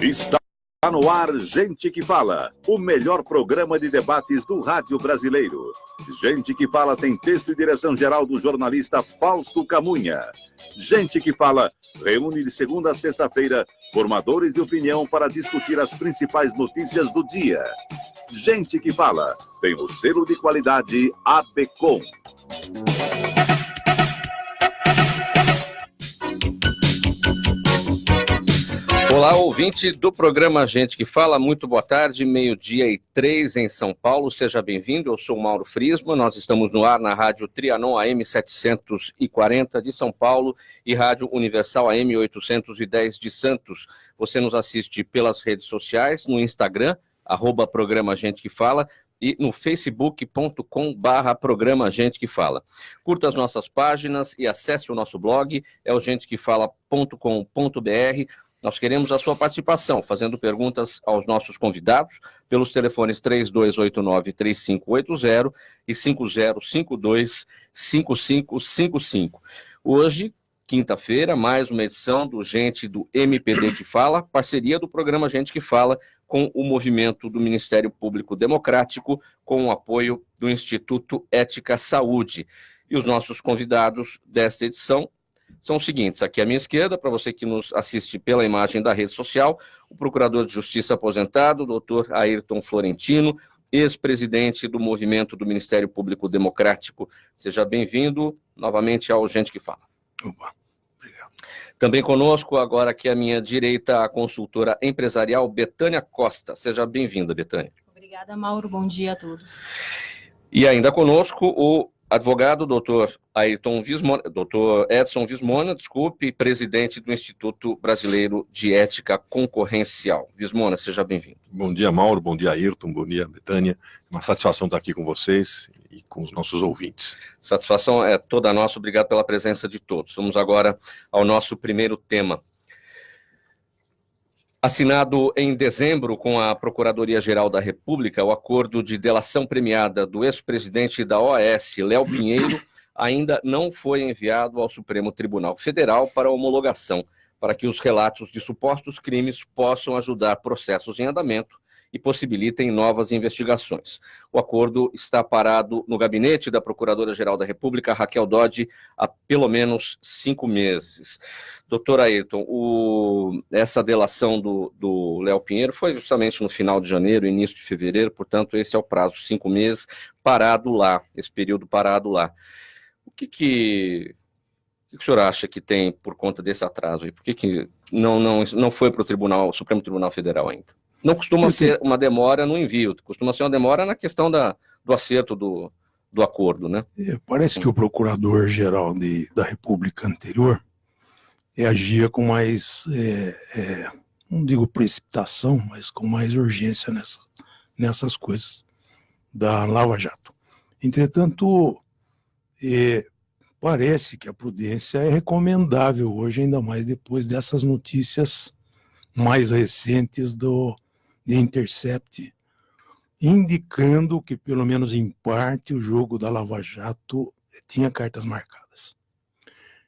Está no ar Gente que Fala, o melhor programa de debates do rádio brasileiro. Gente que Fala tem texto e direção geral do jornalista Fausto Camunha. Gente que Fala reúne de segunda a sexta-feira formadores de opinião para discutir as principais notícias do dia. Gente que Fala tem o selo de qualidade ABCOM. Olá, ouvinte do programa Gente que Fala, muito boa tarde, 12:03 em São Paulo, seja bem-vindo, eu sou Mauro Friesman, nós estamos no ar na Rádio Trianon AM 740 de São Paulo e Rádio Universal AM 810 de Santos. Você nos assiste pelas redes sociais, no Instagram, @programa Gente que Fala, e no facebook.com/programa Gente que Fala. Curta as nossas páginas e acesse o nosso blog, é o gentequefala.com.br. Nós queremos a sua participação, fazendo perguntas aos nossos convidados, pelos telefones 3289-3580 e 5052-5555. Hoje, quinta-feira, mais uma edição do Gente do MPD que Fala, parceria do programa Gente que Fala com o movimento do Ministério Público Democrático, com o apoio do Instituto Ética Saúde. E os nossos convidados desta edição são os seguintes: aqui à minha esquerda, para você que nos assiste pela imagem da rede social, o Procurador de Justiça aposentado, Dr. Ayrton Florentino, ex-presidente do movimento do Ministério Público Democrático. Seja bem-vindo novamente ao Gente que Fala. Opa, obrigado. Também conosco, agora aqui à minha direita, a consultora empresarial Betânia Costa. Seja bem-vinda, Betânia. Obrigada, Mauro. Bom dia a todos. E ainda conosco o advogado Dr. Edson Vismona, presidente do Instituto Brasileiro de Ética Concorrencial. Vismona, seja bem-vindo. Bom dia, Mauro, bom dia, Ayrton, bom dia, Betânia. Uma satisfação estar aqui com vocês e com os nossos ouvintes. Satisfação é toda nossa, obrigado pela presença de todos. Vamos agora ao nosso primeiro tema. Assinado em dezembro com a Procuradoria-Geral da República, o acordo de delação premiada do ex-presidente da OAS, Léo Pinheiro, ainda não foi enviado ao Supremo Tribunal Federal para homologação, para que os relatos de supostos crimes possam ajudar processos em andamento e possibilitem novas investigações. O acordo está parado no gabinete da Procuradora-Geral da República, Raquel Dodge, há pelo menos 5 meses. Doutor Ayrton, essa delação do Léo Pinheiro foi justamente no final de janeiro, início de fevereiro, portanto, esse é o prazo, 5 meses, parado lá, esse período parado lá. O que o senhor acha que tem por conta desse atraso aí? Por que não foi para o Supremo Tribunal Federal ainda? Não costuma ser uma demora no envio, costuma ser uma demora na questão do acerto do acordo, né? Parece que o Procurador-Geral da República anterior agia com mais, não digo precipitação, mas com mais urgência nessas coisas da Lava Jato. Entretanto, parece que a prudência é recomendável hoje, ainda mais depois dessas notícias mais recentes do Intercept, indicando que, pelo menos em parte, o jogo da Lava Jato tinha cartas marcadas.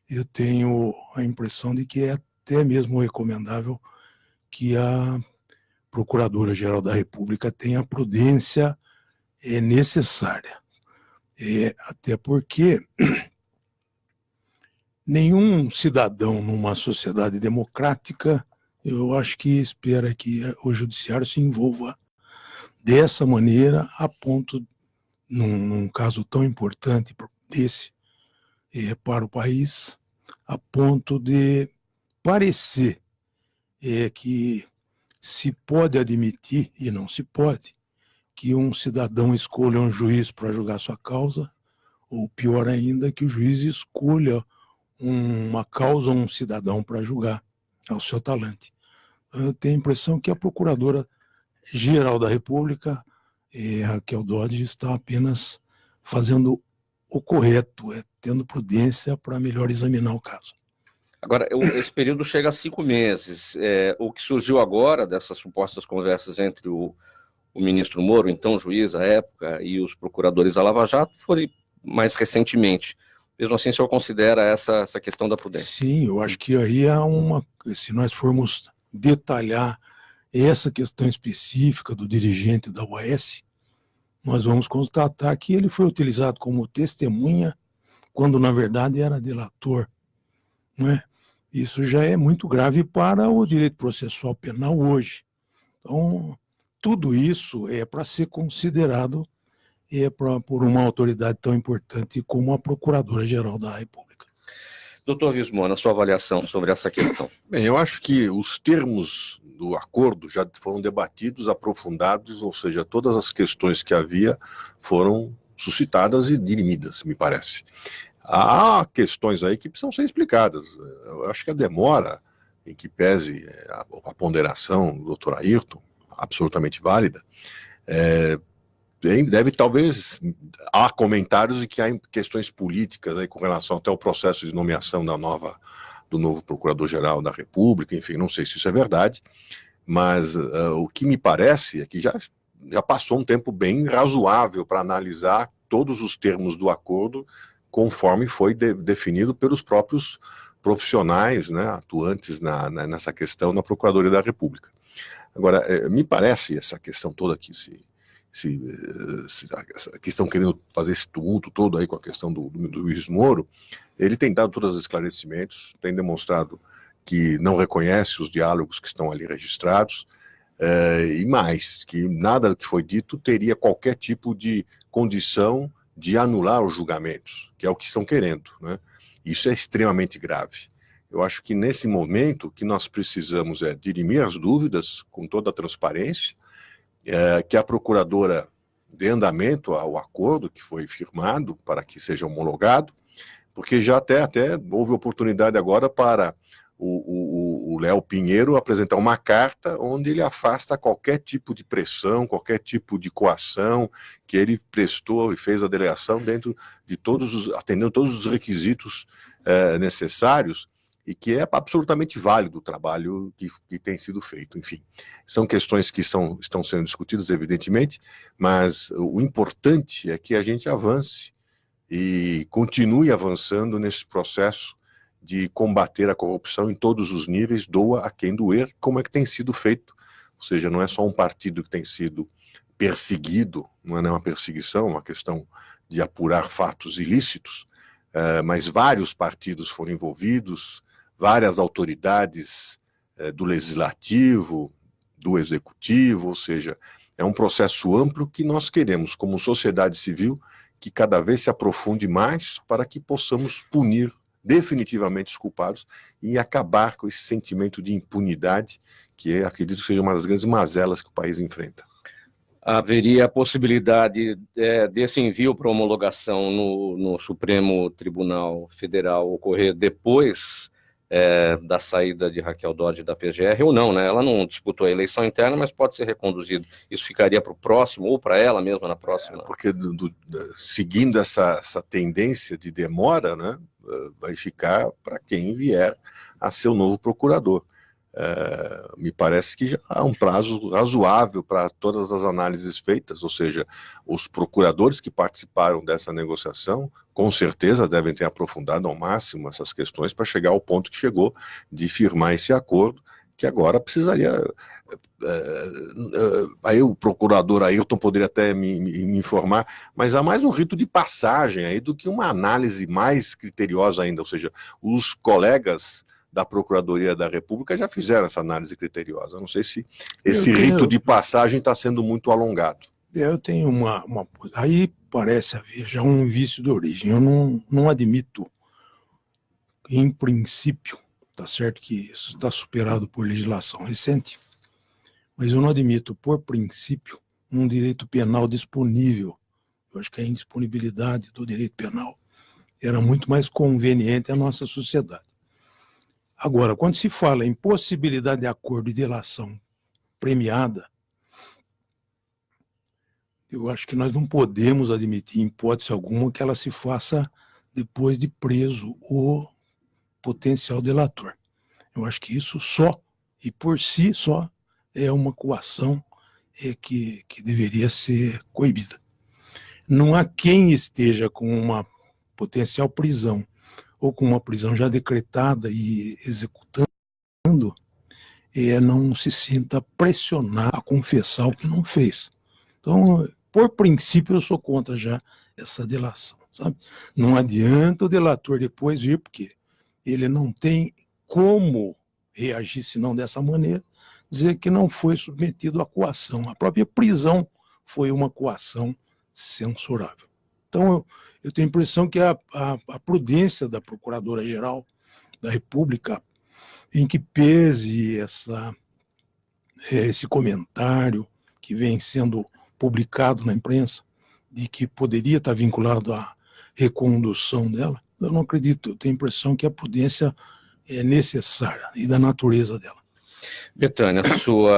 Eu tenho a impressão de que é até mesmo recomendável que a Procuradora-Geral da República tenha a prudência necessária. Até porque nenhum cidadão numa sociedade democrática, eu acho que espera que o judiciário se envolva dessa maneira, a ponto, num caso tão importante desse para o país, a ponto de parecer que se pode admitir, e não se pode, que um cidadão escolha um juiz para julgar sua causa, ou pior ainda, que o juiz escolha uma causa, um cidadão para julgar ao seu talante. Eu tenho a impressão que a Procuradora-Geral da República, Raquel Dodge, está apenas fazendo o correto, tendo prudência para melhor examinar o caso. Agora, esse período chega a 5 meses. O que surgiu agora dessas supostas conversas entre o ministro Moro, então juiz à época, e os procuradores da Lava Jato, foi mais recentemente. Mesmo assim, o senhor considera essa questão da prudência? Sim, eu acho que aí há se nós formos detalhar essa questão específica do dirigente da OAS, nós vamos constatar que ele foi utilizado como testemunha, quando na verdade era delator, não é? Isso já é muito grave para o direito processual penal hoje. Então, tudo isso é para ser considerado por uma autoridade tão importante como a Procuradora-Geral da República. Doutor Vismona, sua avaliação sobre essa questão. Bem, eu acho que os termos do acordo já foram debatidos, aprofundados, ou seja, todas as questões que havia foram suscitadas e dirimidas, me parece. Há questões aí que precisam ser explicadas. Eu acho que a demora, em que pese a ponderação do doutor Ayrton, absolutamente válida, deve talvez, há comentários de que há questões políticas aí com relação até ao processo de nomeação do novo Procurador-Geral da República, enfim, não sei se isso é verdade, mas o que me parece é que já passou um tempo bem razoável para analisar todos os termos do acordo conforme foi definido pelos próprios profissionais, né, atuantes nessa questão na Procuradoria da República. Agora, me parece essa questão toda aqui, que estão querendo fazer esse tumulto todo aí com a questão do juiz Moro, ele tem dado todos os esclarecimentos, tem demonstrado que não reconhece os diálogos que estão ali registrados, e mais, que nada que foi dito teria qualquer tipo de condição de anular os julgamentos, que é o que estão querendo, né? Isso é extremamente grave. Eu acho que nesse momento o que nós precisamos é dirimir as dúvidas com toda a transparência, que a procuradora dê andamento ao acordo que foi firmado para que seja homologado, porque já até houve oportunidade agora para o Léo Pinheiro apresentar uma carta onde ele afasta qualquer tipo de pressão, qualquer tipo de coação que ele prestou e fez a delegação dentro de atendendo todos os requisitos necessários, e que é absolutamente válido o trabalho que tem sido feito. Enfim, são questões que estão sendo discutidas, evidentemente, mas o importante é que a gente avance e continue avançando nesse processo de combater a corrupção em todos os níveis, doa a quem doer, como é que tem sido feito. Ou seja, não é só um partido que tem sido perseguido, não é uma perseguição, é uma questão de apurar fatos ilícitos, mas vários partidos foram envolvidos, várias autoridades do legislativo, do executivo, ou seja, é um processo amplo que nós queremos, como sociedade civil, que cada vez se aprofunde mais para que possamos punir definitivamente os culpados e acabar com esse sentimento de impunidade que acredito que seja uma das grandes mazelas que o país enfrenta. Haveria a possibilidade desse envio para homologação no Supremo Tribunal Federal ocorrer depois da saída de Raquel Dodge da PGR ou não, né? Ela não disputou a eleição interna, mas pode ser reconduzido. Isso ficaria para o próximo ou para ela mesma na próxima? Porque seguindo essa tendência de demora, né, vai ficar para quem vier a ser o novo procurador. Me parece que já há um prazo razoável para todas as análises feitas, ou seja, os procuradores que participaram dessa negociação com certeza devem ter aprofundado ao máximo essas questões para chegar ao ponto que chegou de firmar esse acordo, que agora precisaria... aí o procurador Ayrton poderia até me informar, mas há mais um rito de passagem aí do que uma análise mais criteriosa ainda, ou seja, os colegas da Procuradoria da República já fizeram essa análise criteriosa. Não sei se esse rito de passagem está sendo muito alongado. Eu tenho uma... Aí parece haver já um vício de origem. Eu não admito, em princípio, tá certo que isso está superado por legislação recente, mas eu não admito, por princípio, um direito penal disponível. Eu acho que a indisponibilidade do direito penal era muito mais conveniente à nossa sociedade. Agora, quando se fala em possibilidade de acordo e delação premiada, eu acho que nós não podemos admitir, em hipótese alguma, que ela se faça depois de preso o potencial delator. Eu acho que isso só, e por si só, é uma coação que deveria ser coibida. Não há quem esteja com uma potencial prisão ou com uma prisão já decretada e executando, não se sinta pressionado a confessar o que não fez. Então, por princípio, eu sou contra já essa delação, sabe? Não adianta o delator depois vir, porque ele não tem como reagir senão dessa maneira, dizer que não foi submetido à coação. A própria prisão foi uma coação censurável. Então, eu tenho a impressão que a prudência da Procuradora-Geral da República, em que pese esse comentário que vem sendo publicado na imprensa, de que poderia estar vinculado à recondução dela, eu não acredito. Eu tenho a impressão que a prudência é necessária e da natureza dela. Betânia,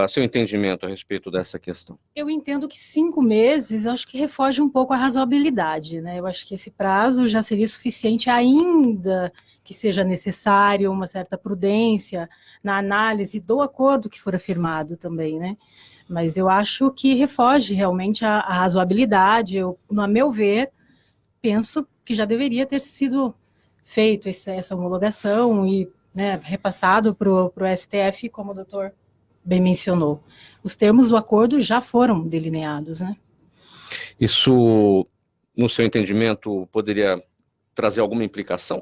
seu entendimento a respeito dessa questão? Eu entendo que 5 meses, eu acho que refoge um pouco a razoabilidade, né? Eu acho que esse prazo já seria suficiente, ainda que seja necessário uma certa prudência na análise do acordo que for firmado também, né? Mas eu acho que refoge realmente a razoabilidade. Eu, no meu ver, penso que já deveria ter sido feito essa homologação e, né, repassado para o STF, como o doutor bem mencionou. Os termos do acordo já foram delineados, né? Isso, no seu entendimento, poderia trazer alguma implicação?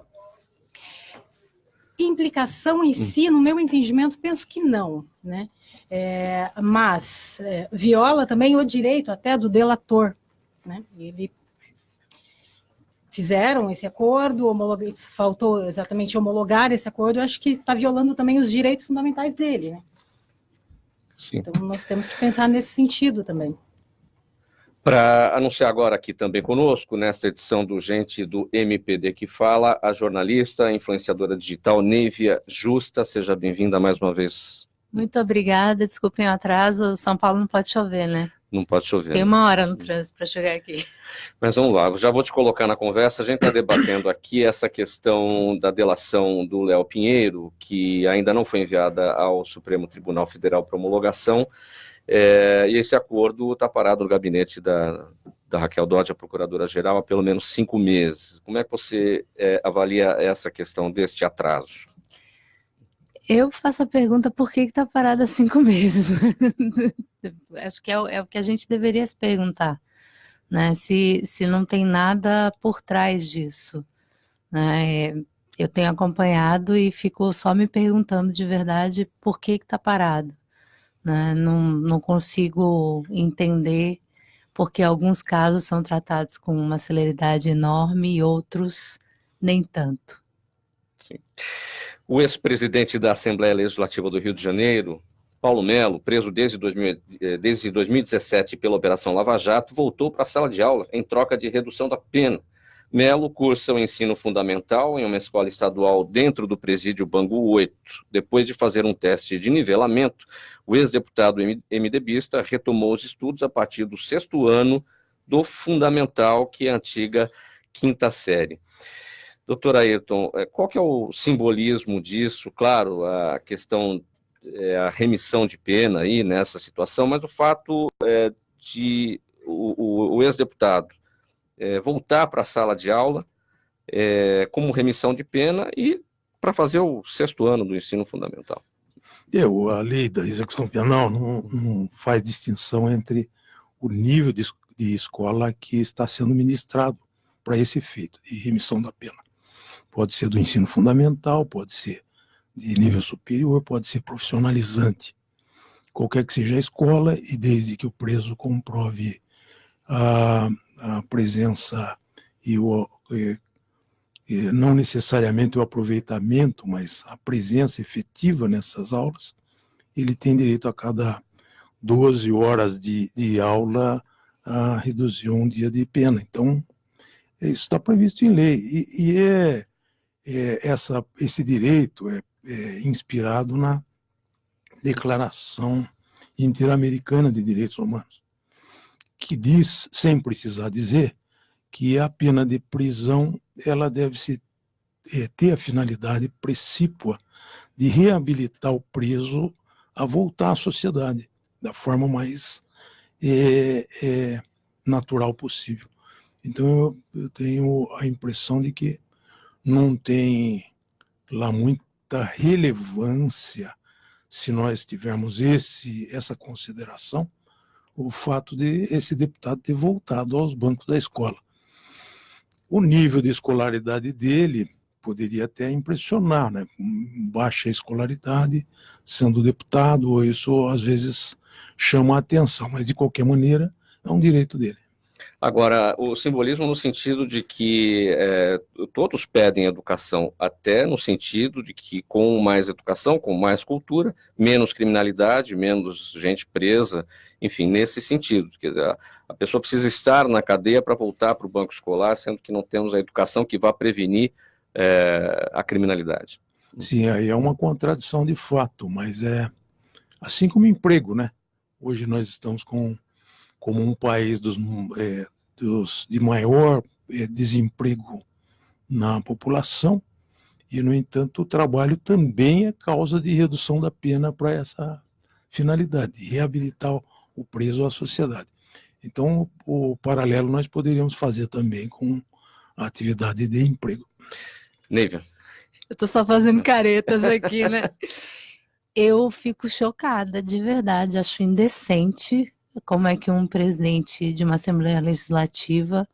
Implicação em si, no meu entendimento, penso que não, né? Mas viola também o direito até do delator, né? Ele fizeram esse acordo, faltou exatamente homologar esse acordo, eu acho que está violando também os direitos fundamentais dele, né? Sim. Então nós temos que pensar nesse sentido também. Para anunciar agora aqui também conosco, nesta edição do Gente do MPD que Fala, a jornalista, influenciadora digital Nívia Justa. Seja bem-vinda mais uma vez. Muito obrigada, desculpem o atraso, São Paulo não pode chover, né? Não pode chover. Tem 1 hora no trânsito para chegar aqui. Mas vamos lá, já vou te colocar na conversa. A gente está debatendo aqui essa questão da delação do Léo Pinheiro, que ainda não foi enviada ao Supremo Tribunal Federal para homologação. E esse acordo está parado no gabinete da Raquel Dodge, a Procuradora-Geral, há pelo menos 5 meses. Como é que você avalia essa questão deste atraso? Eu faço a pergunta por que está parado há 5 meses. Acho que é o que a gente deveria se perguntar, né? Se não tem nada por trás disso, né? Eu tenho acompanhado e fico só me perguntando de verdade por que está parado, né? Não consigo entender porque alguns casos são tratados com uma celeridade enorme e outros nem tanto. Sim. O ex-presidente da Assembleia Legislativa do Rio de Janeiro, Paulo Melo, preso desde 2017 pela Operação Lava Jato, voltou para a sala de aula em troca de redução da pena. Melo cursa o ensino fundamental em uma escola estadual dentro do presídio Bangu 8. Depois de fazer um teste de nivelamento, o ex-deputado MDBista retomou os estudos a partir do 6º ano do fundamental, que é a antiga 5ª série. Doutor Ayrton, qual que é o simbolismo disso? Claro, a questão a remissão de pena aí nessa situação, mas o fato de o ex-deputado voltar para a sala de aula como remissão de pena e para fazer o 6º ano do ensino fundamental. A lei da execução penal não faz distinção entre o nível de escola que está sendo ministrado para esse efeito de remissão da pena. Pode ser do ensino fundamental, pode ser de nível superior, pode ser profissionalizante. Qualquer que seja a escola, e desde que o preso comprove a presença não necessariamente o aproveitamento, mas a presença efetiva nessas aulas, ele tem direito a cada 12 horas de aula a reduzir um dia de pena. Então, isso está previsto em lei. Esse direito é inspirado na Declaração Interamericana de Direitos Humanos, que diz, sem precisar dizer, que a pena de prisão ela deve ter a finalidade precípua de reabilitar o preso a voltar à sociedade da forma mais natural possível. Então, eu tenho a impressão de que não tem lá muita relevância se nós tivermos essa consideração, o fato de esse deputado ter voltado aos bancos da escola. O nível de escolaridade dele poderia até impressionar, né? Baixa escolaridade, sendo deputado, isso às vezes chama a atenção, mas de qualquer maneira é um direito dele. Agora, o simbolismo no sentido de que todos pedem educação, até no sentido de que com mais educação, com mais cultura, menos criminalidade, menos gente presa, enfim, nesse sentido. Quer dizer, a pessoa precisa estar na cadeia para voltar para o banco escolar, sendo que não temos a educação que vá prevenir a criminalidade. Sim, aí é uma contradição de fato, mas é assim como emprego, né? Hoje nós estamos como um país de maior desemprego na população, e, no entanto, o trabalho também é causa de redução da pena para essa finalidade, reabilitar o preso à sociedade. Então, o paralelo nós poderíamos fazer também com a atividade de emprego. Neiva. Eu estou só fazendo caretas aqui, né? Eu fico chocada, de verdade, acho indecente como é que um presidente de uma Assembleia Legislativa,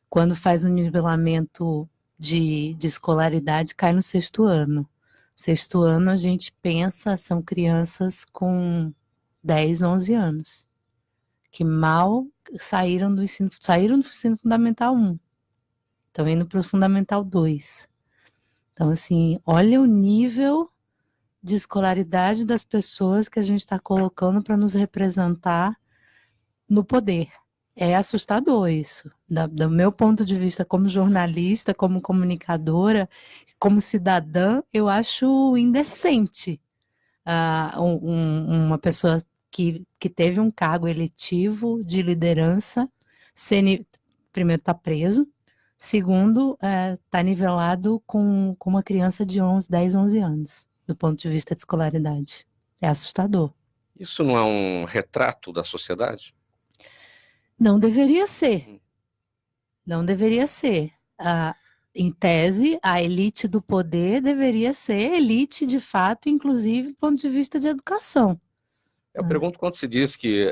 quando faz um nivelamento de escolaridade, cai no 6º ano. 6º ano a gente pensa, são crianças com 10, 11 anos, que mal saíram do ensino fundamental 1, estão indo para o fundamental 2. Então, assim, olha o nível de escolaridade das pessoas que a gente está colocando para nos representar no poder. É assustador isso. Do meu ponto de vista como jornalista, como comunicadora, como cidadã, eu acho indecente uma pessoa que teve um cargo eletivo de liderança, primeiro está preso, segundo, está nivelado com uma criança de 10, 11 anos, do ponto de vista de escolaridade. É assustador. Isso não é um retrato da sociedade? Não deveria ser. Não deveria ser. Em tese, a elite do poder deveria ser elite de fato, inclusive do ponto de vista de educação. Eu pergunto quando se diz que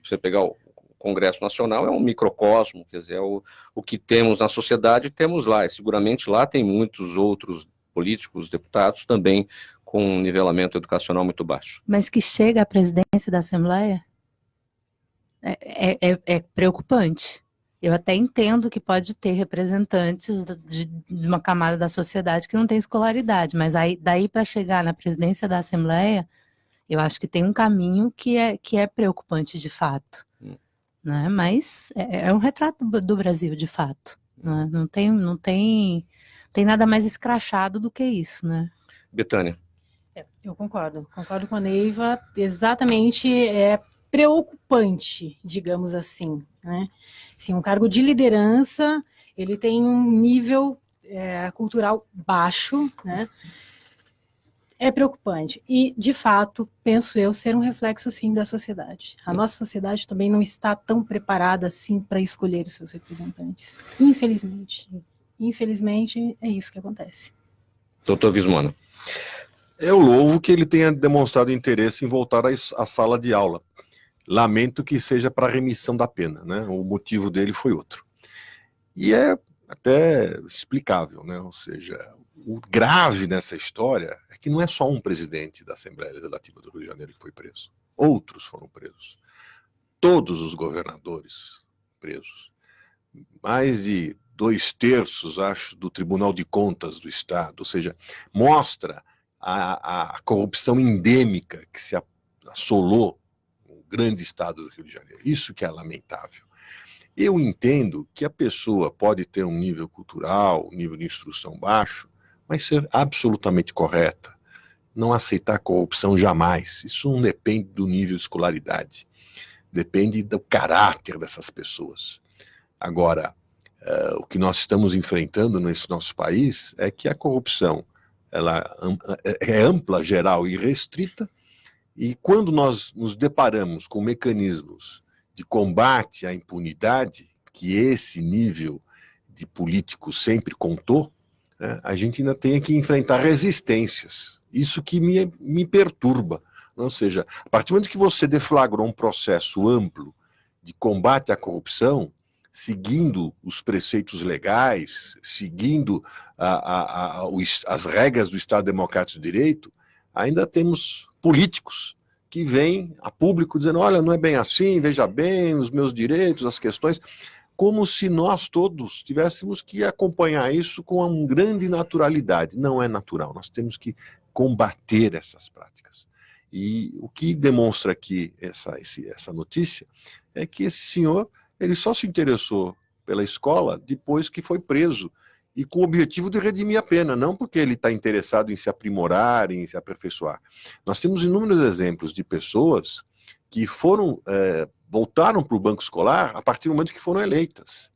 você pegar o Congresso Nacional é um microcosmo, quer dizer, o que temos na sociedade temos lá, e seguramente lá tem muitos outros políticos, deputados também com um nivelamento educacional muito baixo. Mas que chega à presidência da Assembleia é preocupante. Eu até entendo que pode ter representantes de uma camada da sociedade que não tem escolaridade, mas daí para chegar na presidência da Assembleia, eu acho que tem um caminho que é preocupante de fato. Né? Mas é um retrato do Brasil, de fato. Né? Não tem nada mais escrachado do que isso, né? Betânia. Eu concordo com a Neiva, exatamente, preocupante, digamos assim, né? Sim, um cargo de liderança, ele tem um nível cultural baixo, né? É preocupante e, de fato, penso eu, ser um reflexo, sim, da sociedade. A nossa sociedade também não está tão preparada, assim, para escolher os seus representantes. Infelizmente. Infelizmente, é isso que acontece. Doutor Vismona. Eu louvo que ele tenha demonstrado interesse em voltar à sala de aula. Lamento que seja para remissão da pena, né? O motivo dele foi outro. E é até explicável, né? Ou seja, o grave nessa história é que não é só um presidente da Assembleia Legislativa do Rio de Janeiro que foi preso. Outros foram presos. Todos os governadores presos. Mais de 2/3, acho, do Tribunal de Contas do Estado. Ou seja, mostra a corrupção endêmica que se assolou no grande estado do Rio de Janeiro. Isso que é lamentável. Eu entendo que a pessoa pode ter um nível cultural, um nível de instrução baixo, mas ser absolutamente correta. Não aceitar corrupção jamais. Isso não depende do nível de escolaridade. Depende do caráter dessas pessoas. Agora, o que nós estamos enfrentando nesse nosso país é que a corrupção ela é ampla, geral e restrita, e quando nós nos deparamos com mecanismos de combate à impunidade, que esse nível de político sempre contou, né, a gente ainda tem que enfrentar resistências. Isso que me perturba. Ou seja, a partir do momento que você deflagrou um processo amplo de combate à corrupção, seguindo os preceitos legais, seguindo as regras do Estado Democrático de Direito, ainda temos políticos que vêm a público dizendo, olha, não é bem assim, veja bem, os meus direitos, as questões, como se nós todos tivéssemos que acompanhar isso com uma grande naturalidade. Não é natural, nós temos que combater essas práticas. E o que demonstra aqui essa notícia é que esse senhor, ele só se interessou pela escola depois que foi preso, e com o objetivo de redimir a pena, não porque ele está interessado em se aprimorar, em se aperfeiçoar. Nós temos inúmeros exemplos de pessoas que voltaram para o banco escolar a partir do momento que foram eleitas.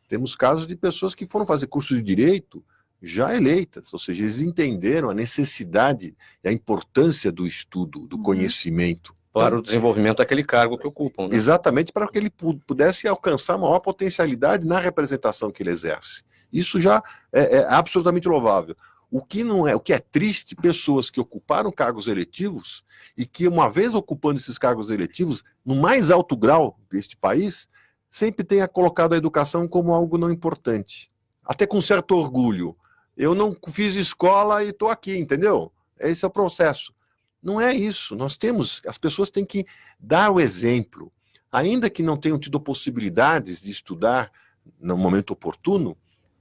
Temos casos de pessoas que foram fazer curso de direito já eleitas, ou seja, eles entenderam a necessidade e a importância do estudo, do conhecimento. Para o desenvolvimento daquele cargo que ocupam. Né? Exatamente, para que ele pudesse alcançar maior potencialidade na representação que ele exerce. Isso já é absolutamente louvável. O que é triste, pessoas que ocuparam cargos eletivos e que, uma vez ocupando esses cargos eletivos, no mais alto grau deste país, sempre tenha colocado a educação como algo não importante. Até com certo orgulho. Eu não fiz escola e estou aqui, entendeu? Esse é o processo. Não é isso. As pessoas têm que dar o exemplo. Ainda que não tenham tido possibilidades de estudar no momento oportuno,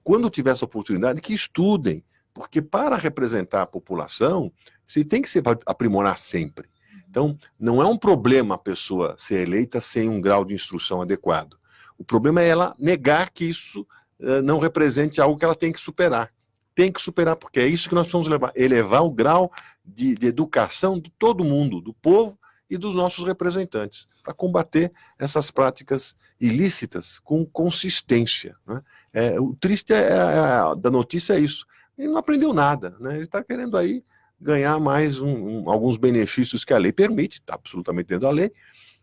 quando tiver essa oportunidade, que estudem. Porque para representar a população, você tem que se aprimorar sempre. Então, não é um problema a pessoa ser eleita sem um grau de instrução adequado. O problema é ela negar que isso não represente algo que ela tem que superar. Tem que superar, porque é isso que nós precisamos elevar o grau de educação de todo mundo, do povo e dos nossos representantes, para combater essas práticas ilícitas com consistência. Né? O triste da notícia é isso. Ele não aprendeu nada, né? Ele está querendo aí ganhar mais alguns benefícios que a lei permite, está absolutamente dentro da lei,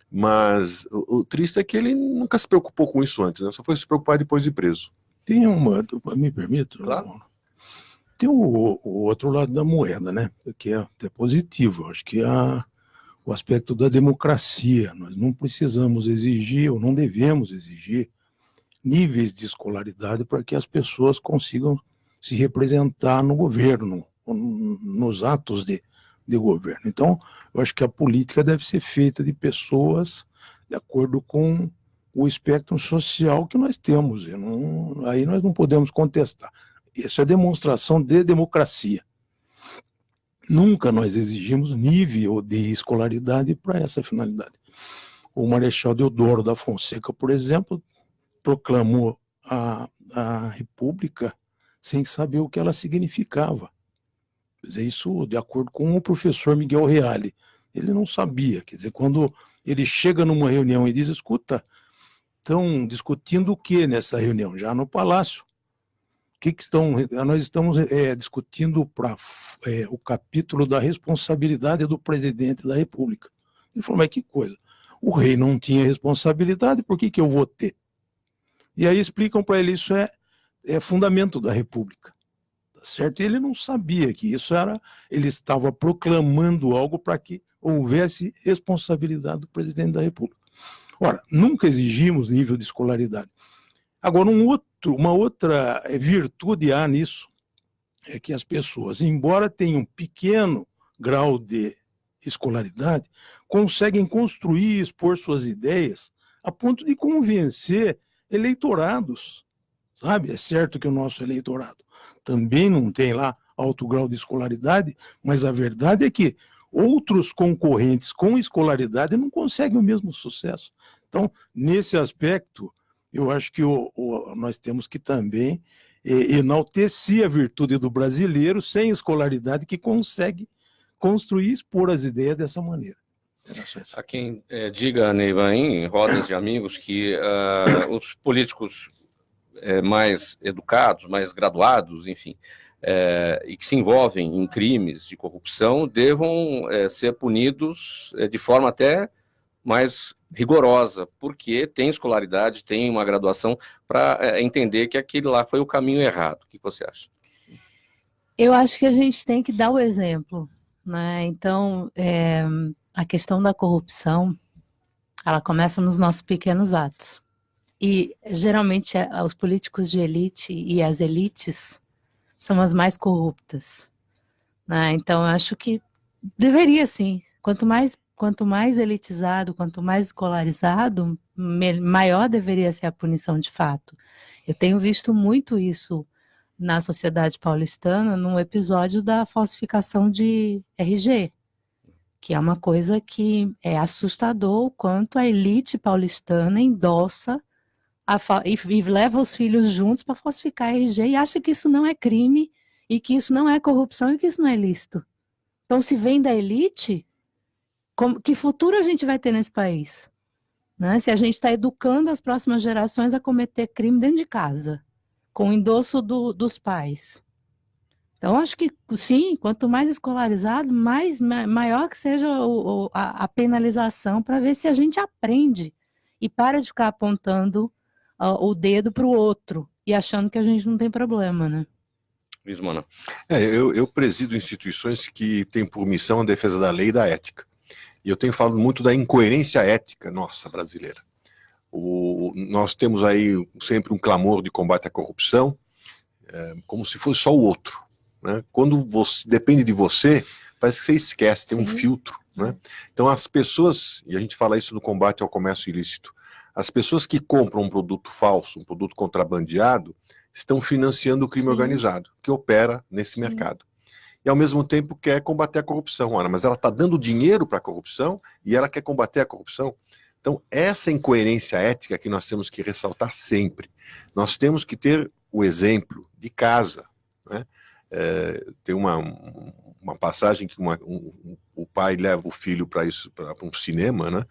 mas o triste é que ele nunca se preocupou com isso antes, né? Só foi se preocupar depois de preso. Tem me permito? Claro. Tem o outro lado da moeda, né? Que é até positivo. Eu acho que o aspecto da democracia. Nós não precisamos exigir, ou não devemos exigir, níveis de escolaridade para que as pessoas consigam se representar no governo, nos atos de governo. Então, eu acho que a política deve ser feita de pessoas de acordo com o espectro social que nós temos. Aí nós não podemos contestar. Isso é demonstração de democracia. Nunca nós exigimos nível de escolaridade para essa finalidade. O Marechal Deodoro da Fonseca, por exemplo, proclamou a República sem saber o que ela significava. Quer dizer, isso de acordo com o professor Miguel Reale. Ele não sabia. Quer dizer, quando ele chega numa reunião e diz, escuta, estão discutindo o que nessa reunião? Já no Palácio. Nós estamos discutindo o capítulo da responsabilidade do presidente da República. Ele falou, mas que coisa, o rei não tinha responsabilidade, por que eu vou ter? E aí explicam para ele, isso é fundamento da República, tá certo? E ele não sabia que ele estava proclamando algo para que houvesse responsabilidade do presidente da República. Ora, nunca exigimos nível de escolaridade. Agora, uma outra virtude há nisso é que as pessoas, embora tenham um pequeno grau de escolaridade, conseguem construir e expor suas ideias a ponto de convencer eleitorados, sabe? É certo que o nosso eleitorado também não tem lá alto grau de escolaridade, mas a verdade é que outros concorrentes com escolaridade não conseguem o mesmo sucesso. Então, nesse aspecto, eu acho que nós temos que também enaltecer a virtude do brasileiro sem escolaridade que consegue construir e expor as ideias dessa maneira. Há quem diga, Neiva, em rodas de amigos, que os políticos mais educados, mais graduados, enfim, e que se envolvem em crimes de corrupção devam ser punidos de forma até mais rigorosa, porque tem escolaridade, tem uma graduação para entender que aquele lá foi o caminho errado. O que você acha? Eu acho que a gente tem que dar o exemplo, né? Então, a questão da corrupção, ela começa nos nossos pequenos atos. E, geralmente, os políticos de elite e as elites são as mais corruptas, né? Então, eu acho que deveria, sim. Quanto mais elitizado, quanto mais escolarizado, maior deveria ser a punição de fato. Eu tenho visto muito isso na sociedade paulistana, num episódio da falsificação de RG, que é uma coisa que é assustador, o quanto a elite paulistana endossa e leva os filhos juntos para falsificar RG e acha que isso não é crime, e que isso não é corrupção, e que isso não é lícito. Então, se vem da elite, que futuro a gente vai ter nesse país? Né? Se a gente está educando as próximas gerações a cometer crime dentro de casa, com o endosso dos pais. Então, acho que, sim, quanto mais escolarizado, maior que seja a penalização, para ver se a gente aprende e para de ficar apontando o dedo para o outro e achando que a gente não tem problema, né? Luiz Mona. Eu presido instituições que têm por missão a defesa da lei e da ética. E eu tenho falado muito da incoerência ética nossa brasileira. Nós temos aí sempre um clamor de combate à corrupção, como se fosse só o outro, né? Quando depende de você, parece que você esquece, tem um filtro, né? Então as pessoas, e a gente fala isso no combate ao comércio ilícito, as pessoas que compram um produto falso, um produto contrabandeado, estão financiando o crime organizado, que opera nesse mercado. E ao mesmo tempo quer combater a corrupção. Ora, mas ela está dando dinheiro para a corrupção e ela quer combater a corrupção. Então, essa incoerência ética que nós temos que ressaltar sempre. Nós temos que ter o exemplo de casa, né? Tem uma passagem que o pai leva o filho para um cinema, né?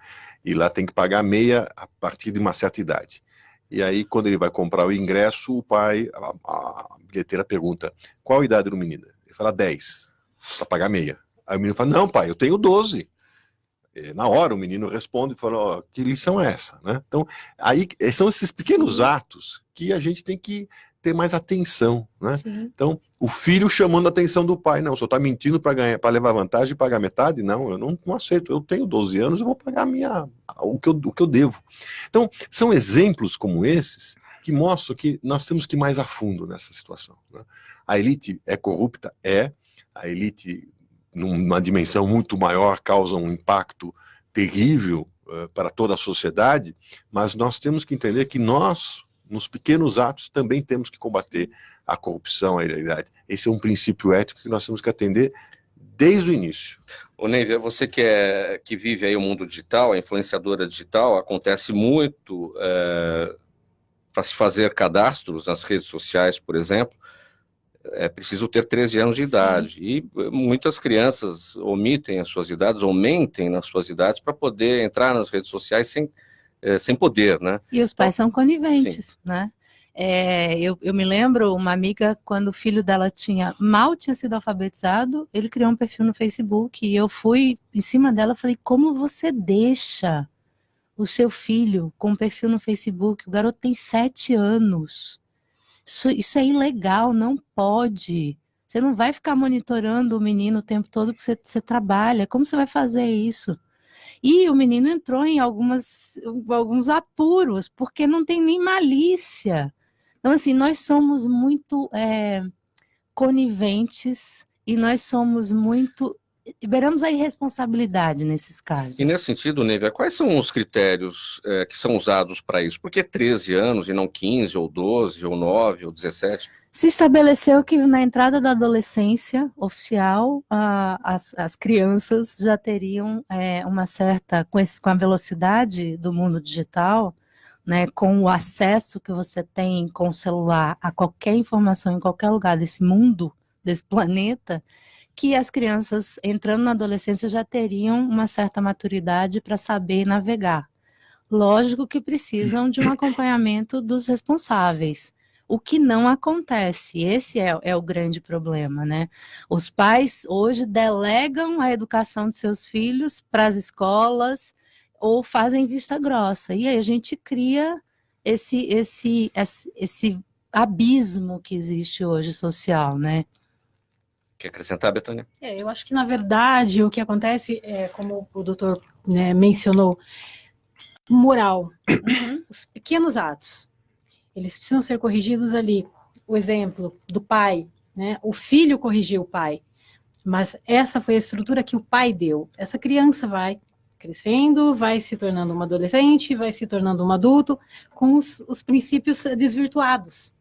E lá tem que pagar meia a partir de uma certa idade. E aí, quando ele vai comprar o ingresso, o pai, a bilheteira pergunta: qual a idade do menino? Ele fala 10, para pagar meia. Aí o menino fala: não, pai, eu tenho 12. Na hora o menino responde e fala: oh, que lição é essa? Né? Então, aí são esses pequenos atos que a gente tem que ter mais atenção, né? Então, o filho chamando a atenção do pai: não, o senhor está mentindo para levar vantagem e pagar metade? Não, eu não aceito, eu tenho 12 anos, eu vou pagar o que eu devo. Então, são exemplos como esses que mostram que nós temos que ir mais a fundo nessa situação, né? A elite é corrupta? A elite, numa dimensão muito maior, causa um impacto terrível para toda a sociedade, mas nós temos que entender que nós, nos pequenos atos, também temos que combater a corrupção, a ilegalidade. Esse é um princípio ético que nós temos que atender desde o início. Ô Neiva, você que vive aí o mundo digital, a influenciadora digital, acontece muito para se fazer cadastros nas redes sociais, por exemplo, é preciso ter 13 anos de idade. E muitas crianças omitem as suas idades ou mentem nas suas idades para poder entrar nas redes sociais sem poder, né? E os pais são coniventes, né? Eu me lembro, uma amiga, quando o filho dela mal tinha sido alfabetizado, ele criou um perfil no Facebook e eu fui em cima dela e falei: como você deixa o seu filho com um perfil no Facebook? O garoto tem 7 anos. Isso é ilegal, não pode. Você não vai ficar monitorando o menino o tempo todo porque você trabalha. Como você vai fazer isso? E o menino entrou em alguns apuros, porque não tem nem malícia. Então, assim, nós somos muito coniventes e nós somos muito... liberamos a irresponsabilidade nesses casos. E nesse sentido, Neiva, quais são os critérios que são usados para isso? Por que 13 anos e não 15, ou 12, ou 9, ou 17? Se estabeleceu que na entrada da adolescência oficial, as crianças já teriam uma certa, com a velocidade do mundo digital, né, com o acesso que você tem com o celular a qualquer informação em qualquer lugar desse mundo, desse planeta, que as crianças entrando na adolescência já teriam uma certa maturidade para saber navegar. Lógico que precisam de um acompanhamento dos responsáveis, o que não acontece. Esse é o grande problema, né? Os pais hoje delegam a educação de seus filhos para as escolas ou fazem vista grossa, e aí a gente cria esse abismo que existe hoje social, né? Quer acrescentar, Betânia? Eu acho que, na verdade, o que acontece é, como o doutor, né, mencionou, moral, os pequenos atos, eles precisam ser corrigidos ali. O exemplo do pai, né? O filho corrigiu o pai, mas essa foi a estrutura que o pai deu. Essa criança vai crescendo, vai se tornando uma adolescente, vai se tornando um adulto, com os princípios desvirtuados.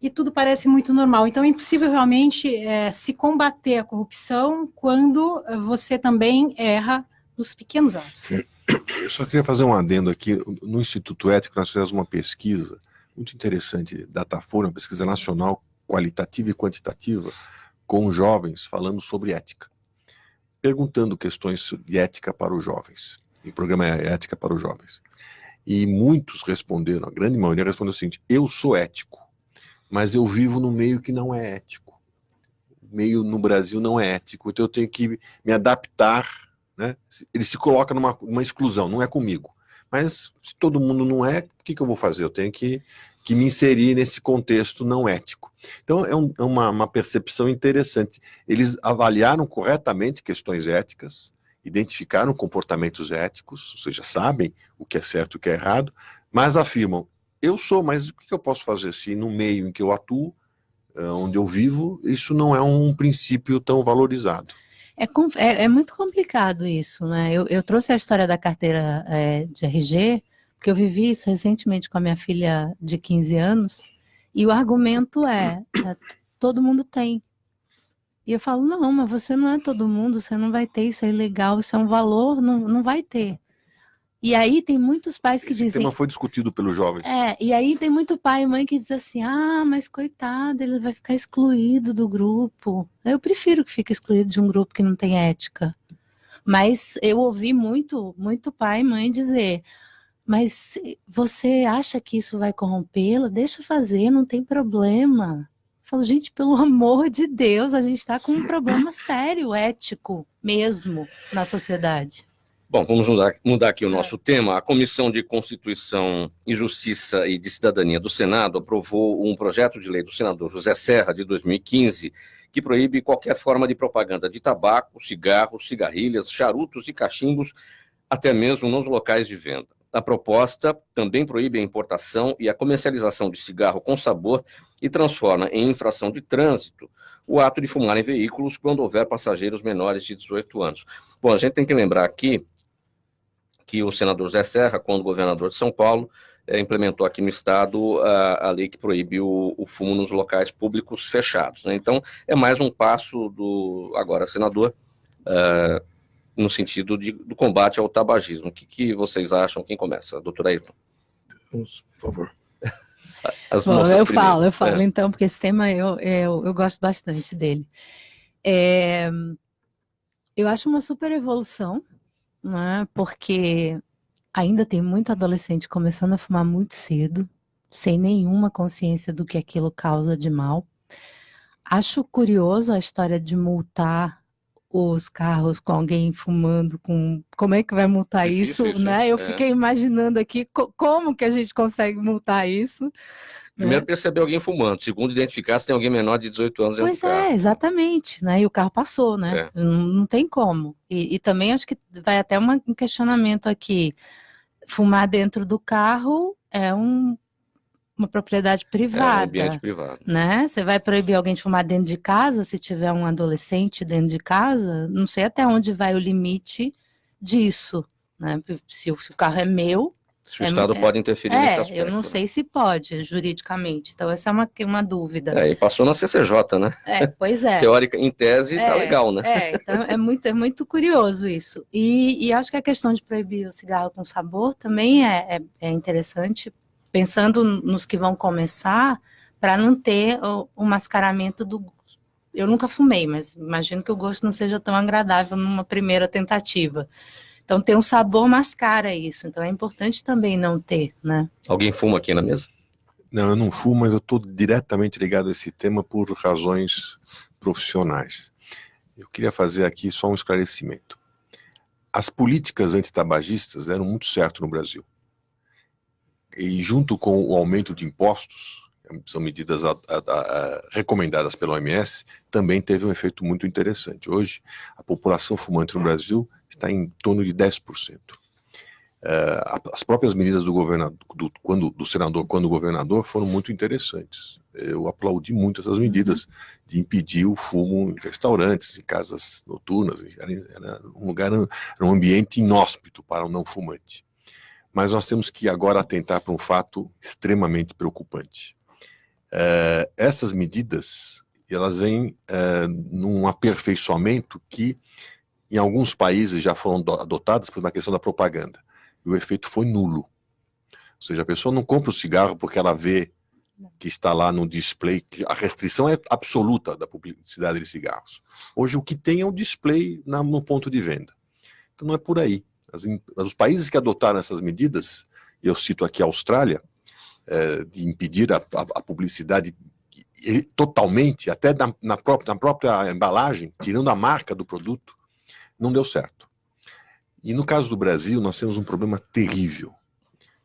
E tudo parece muito normal. Então é impossível realmente se combater a corrupção quando você também erra nos pequenos atos. Eu só queria fazer um adendo aqui. No Instituto Ético nós fizemos uma pesquisa muito interessante, Datafolha, uma pesquisa nacional qualitativa e quantitativa, com jovens falando sobre ética, perguntando questões de ética para os jovens. O programa é Ética para os Jovens. E muitos responderam, a grande maioria respondeu o seguinte: eu sou ético, mas eu vivo num meio que não é ético. O meio no Brasil não é ético, então eu tenho que me adaptar, né? Ele se coloca numa exclusão, não é comigo. Mas se todo mundo não é, o que eu vou fazer? Eu tenho que me inserir nesse contexto não ético. Então é uma percepção interessante. Eles avaliaram corretamente questões éticas, identificaram comportamentos éticos, ou seja, sabem o que é certo e o que é errado, mas afirmam: eu sou, mas o que eu posso fazer se no meio em que eu atuo, onde eu vivo, isso não é um princípio tão valorizado? É muito complicado isso, né? Eu trouxe a história da carteira de RG, porque eu vivi isso recentemente com a minha filha de 15 anos, e o argumento todo mundo tem. E eu falo: não, mas você não é todo mundo, você não vai ter, isso é ilegal, isso é um valor, não vai ter. E aí tem muitos pais que Esse dizem... tema foi discutido pelos jovens. E aí tem muito pai e mãe que diz assim: ah, mas coitado, ele vai ficar excluído do grupo. Eu prefiro que fique excluído de um grupo que não tem ética. Mas eu ouvi muito pai e mãe dizer: mas você acha que isso vai corrompê-la? Deixa fazer, não tem problema. Eu falo: gente, pelo amor de Deus, a gente está com um problema sério, ético mesmo, na sociedade. Bom, vamos mudar aqui o nosso tema. A Comissão de Constituição e Justiça e de Cidadania do Senado aprovou um projeto de lei do senador José Serra, de 2015, que proíbe qualquer forma de propaganda de tabaco, cigarros, cigarrilhas, charutos e cachimbos, até mesmo nos locais de venda. A proposta também proíbe a importação e a comercialização de cigarro com sabor e transforma em infração de trânsito o ato de fumar em veículos quando houver passageiros menores de 18 anos. Bom, a gente tem que lembrar aqui que o senador José Serra, quando governador de São Paulo, implementou aqui no estado a lei que proíbe o fumo nos locais públicos fechados, né? Então, é mais um passo do agora senador no sentido do combate ao tabagismo. O que vocês acham? Quem começa? Doutora Ayrton. Por favor. Bom, eu falo então, porque esse tema eu gosto bastante dele. Eu acho uma super evolução, né? Porque ainda tem muito adolescente começando a fumar muito cedo, sem nenhuma consciência do que aquilo causa de mal. Acho curioso a história de multar os carros com alguém fumando, como é que vai multar Difícil isso, né? Eu fiquei imaginando aqui como que a gente consegue multar isso. Primeiro, perceber alguém fumando. Segundo, identificar se tem alguém menor de 18 anos dentro do carro. Pois exatamente, né? E o carro passou, né? Não tem como. E também acho que vai até um questionamento aqui. Fumar dentro do carro é uma propriedade privada. É um ambiente privado. Né? Você vai proibir alguém de fumar dentro de casa, se tiver um adolescente dentro de casa? Não sei até onde vai o limite disso, né? Se o carro é meu... Se o Estado pode interferir nesse aspecto. Eu não sei se pode, juridicamente. Então, essa é uma dúvida. E passou na CCJ, né? Pois é. Teórica, em tese, tá legal, né? Então é muito curioso isso. E acho que a questão de proibir o cigarro com sabor também é interessante, pensando nos que vão começar, para não ter o mascaramento do... Eu nunca fumei, mas imagino que o gosto não seja tão agradável numa primeira tentativa. Então, ter um sabor mascara isso. Então, é importante também não ter, né? Alguém fuma aqui na mesa? Não, eu não fumo, mas eu estou diretamente ligado a esse tema por razões profissionais. Eu queria fazer aqui só um esclarecimento. As políticas antitabagistas deram muito certo no Brasil. E junto com o aumento de impostos, são medidas recomendadas pela OMS, também teve um efeito muito interessante. Hoje, a população fumante no Brasil está em torno de 10%. As próprias medidas do governador, do senador quando governador, foram muito interessantes. Eu aplaudi muito essas medidas de impedir o fumo em restaurantes, em casas noturnas. Era um ambiente inóspito para o não fumante. Mas nós temos que agora atentar para um fato extremamente preocupante. Essas medidas, elas vêm num aperfeiçoamento que em alguns países já foram adotadas por uma questão da propaganda. E o efeito foi nulo. Ou seja, a pessoa não compra o cigarro porque ela vê que está lá no display. A restrição é absoluta da publicidade de cigarros. Hoje o que tem é um display no ponto de venda. Então não é por aí. Os países que adotaram essas medidas, eu cito aqui a Austrália, de impedir a publicidade totalmente, até na própria embalagem, tirando a marca do produto, não deu certo. E no caso do Brasil, nós temos um problema terrível.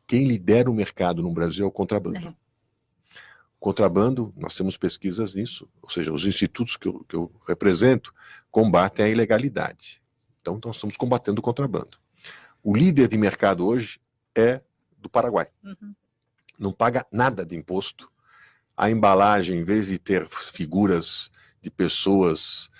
Quem lidera o mercado no Brasil é o contrabando. O contrabando, nós temos pesquisas nisso, ou seja, os institutos que eu represento combatem a ilegalidade. Então, nós estamos combatendo o contrabando. O líder de mercado hoje é do Paraguai. Não paga nada de imposto. A embalagem, em vez de ter figuras de pessoas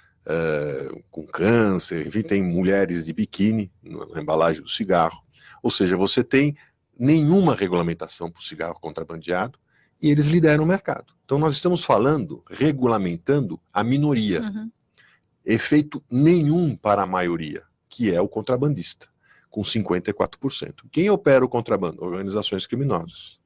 com câncer, enfim, tem mulheres de biquíni na embalagem do cigarro. Ou seja, você tem nenhuma regulamentação para o cigarro contrabandeado e eles lideram o mercado. Então nós estamos falando, regulamentando a minoria. Efeito nenhum para a maioria, que é o contrabandista, com 54%. Quem opera o contrabando? Organizações criminosas.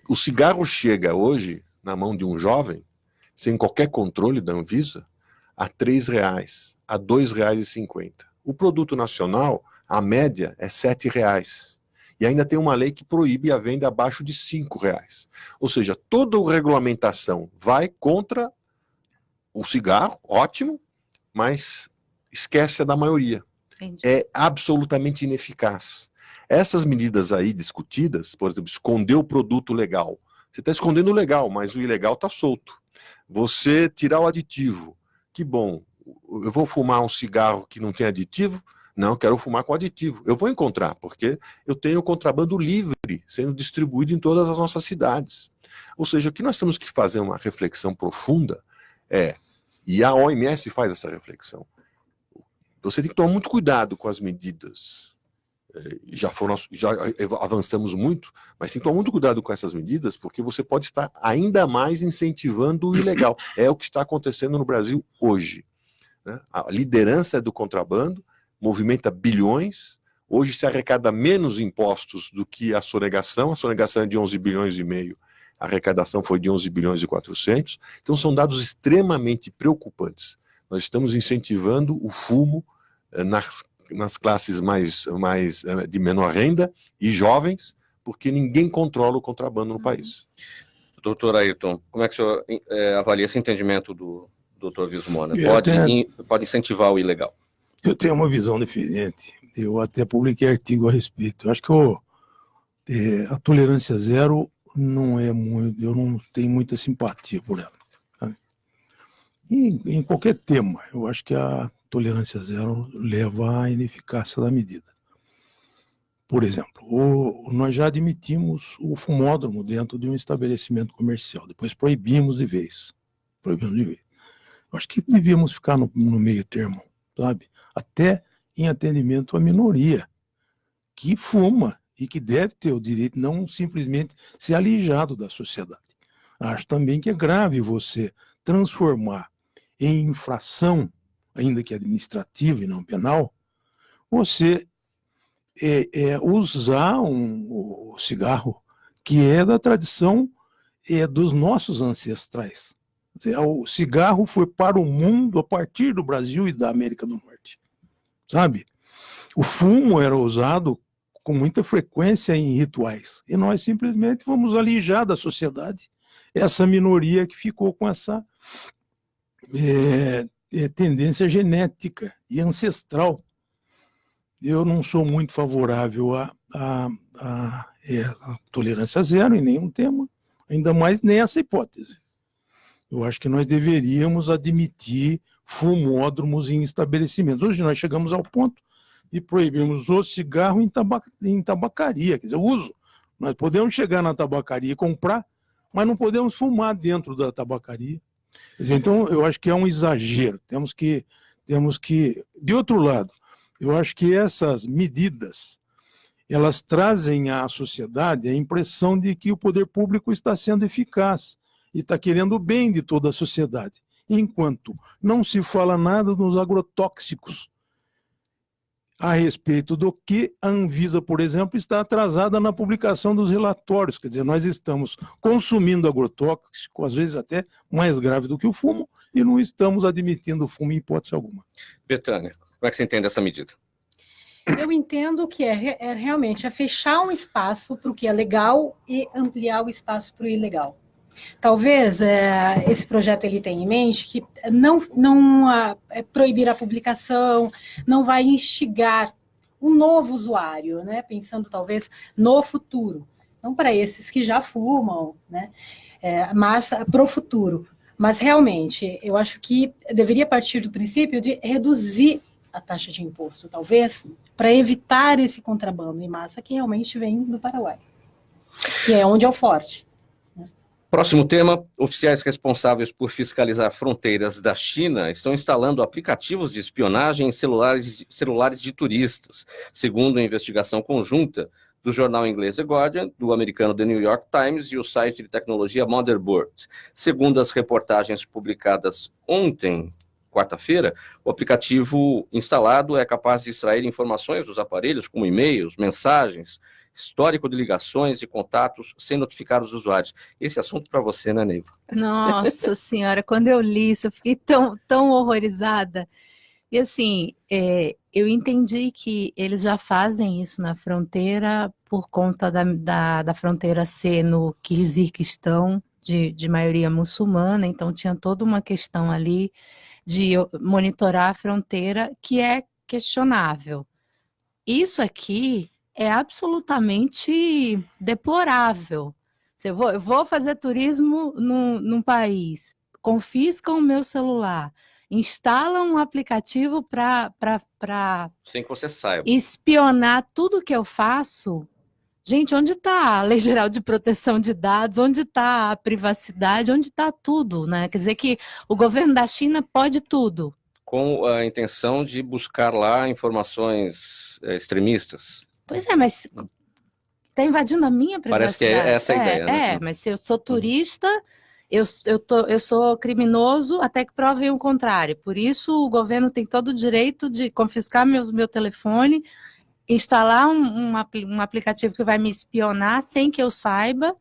O cigarro chega hoje na mão de um jovem, sem qualquer controle da Anvisa, a R$ 3,00, a R$ 2,50. O produto nacional, a média é R$ 7,00. E ainda tem uma lei que proíbe a venda abaixo de R$ 5,00. Ou seja, toda a regulamentação vai contra o cigarro, ótimo, mas esquece a da maioria. Entendi. É absolutamente ineficaz. Essas medidas aí discutidas, por exemplo, esconder o produto legal. Você está escondendo o legal, mas o ilegal está solto. Você tirar o aditivo. Que bom, eu vou fumar um cigarro que não tem aditivo? Não, quero fumar com aditivo. Eu vou encontrar, porque eu tenho contrabando livre sendo distribuído em todas as nossas cidades. Ou seja, o que nós temos que fazer uma reflexão profunda e a OMS faz essa reflexão. Você tem que tomar muito cuidado com as medidas. Já avançamos muito, mas tem que tomar muito cuidado com essas medidas, porque você pode estar ainda mais incentivando o ilegal. É o que está acontecendo no Brasil hoje. Né? A liderança é do contrabando, movimenta bilhões, hoje se arrecada menos impostos do que a sonegação é de 11 bilhões e meio, a arrecadação foi de 11 bilhões e 400, então são dados extremamente preocupantes. Nós estamos incentivando o fumo nas classes mais de menor renda e jovens, porque ninguém controla o contrabando no país. Doutor Ayrton, como é que o senhor avalia esse entendimento do doutor Vismona? Pode incentivar o ilegal? Eu tenho uma visão diferente. Eu até publiquei artigo a respeito. Eu acho que a tolerância zero não é muito, eu não tenho muita simpatia por ela. Sabe? Em qualquer tema, eu acho que a tolerância zero leva à ineficácia da medida. Por exemplo, nós já admitimos o fumódromo dentro de um estabelecimento comercial, depois proibimos de vez. Eu acho que devíamos ficar no meio termo, sabe? Até em atendimento à minoria, que fuma e que deve ter o direito, não simplesmente ser alijado da sociedade. Acho também que é grave você transformar em infração, ainda que administrativa e não penal, você usar o cigarro, que é da tradição dos nossos ancestrais. O cigarro foi para o mundo a partir do Brasil e da América do Norte, sabe? O fumo era usado com muita frequência em rituais, e nós simplesmente vamos alijar da sociedade essa minoria que ficou com essa tendência genética e ancestral. Eu não sou muito favorável à tolerância zero em nenhum tema. ainda mais nessa hipótese. Eu acho que nós deveríamos admitir fumódromos em estabelecimentos. Hoje nós chegamos ao ponto de proibirmos o cigarro em tabacaria, quer dizer, o uso. Nós podemos chegar na tabacaria e comprar, mas não podemos fumar dentro da tabacaria. Quer dizer, então, eu acho que é um exagero. Temos que... De outro lado, eu acho que essas medidas, elas trazem à sociedade a impressão de que o poder público está sendo eficaz e está querendo o bem de toda a sociedade, enquanto não se fala nada dos agrotóxicos, a respeito do que a Anvisa, por exemplo, está atrasada na publicação dos relatórios. Quer dizer, nós estamos consumindo agrotóxico, às vezes até mais grave do que o fumo, e não estamos admitindo o fumo em hipótese alguma. Betânia, como é que você entende essa medida? Eu entendo que é realmente fechar um espaço para o que é legal e ampliar o espaço para o ilegal. Talvez esse projeto ele tenha em mente que não proibir a publicação, não vai instigar um novo usuário, né? Pensando talvez no futuro, não para esses que já fumam, né? Mas para o futuro. Mas realmente, eu acho que deveria partir do princípio de reduzir a taxa de imposto, talvez, para evitar esse contrabando em massa que realmente vem do Paraguai, que é onde é o forte. Próximo tema, oficiais responsáveis por fiscalizar fronteiras da China estão instalando aplicativos de espionagem em celulares de turistas, segundo a investigação conjunta do jornal inglês The Guardian, do americano The New York Times e o site de tecnologia Motherboard. Segundo as reportagens publicadas ontem, quarta-feira, o aplicativo instalado é capaz de extrair informações dos aparelhos, como e-mails, mensagens, histórico de ligações e contatos sem notificar os usuários. Esse assunto para você, né, Neiva? Nossa senhora, quando eu li isso, eu fiquei tão horrorizada. E assim, eu entendi que eles já fazem isso na fronteira por conta da fronteira ser no Quirguiziquistão, de maioria muçulmana, então tinha toda uma questão ali de monitorar a fronteira que é questionável. Isso aqui é absolutamente deplorável. Eu vou fazer turismo num país, confiscam o meu celular, instalam um aplicativo para sem que você saiba, espionar tudo que eu faço. Gente, onde está a Lei Geral de Proteção de Dados? Onde está a privacidade? Onde está tudo, né? Quer dizer que o governo da China pode tudo. Com a intenção de buscar lá informações extremistas. Pois é, mas está invadindo a minha privacidade. Parece que é essa a ideia, né? Mas se eu sou turista, eu sou criminoso até que provem o contrário. Por isso, o governo tem todo o direito de confiscar meu telefone, instalar um aplicativo que vai me espionar sem que eu saiba.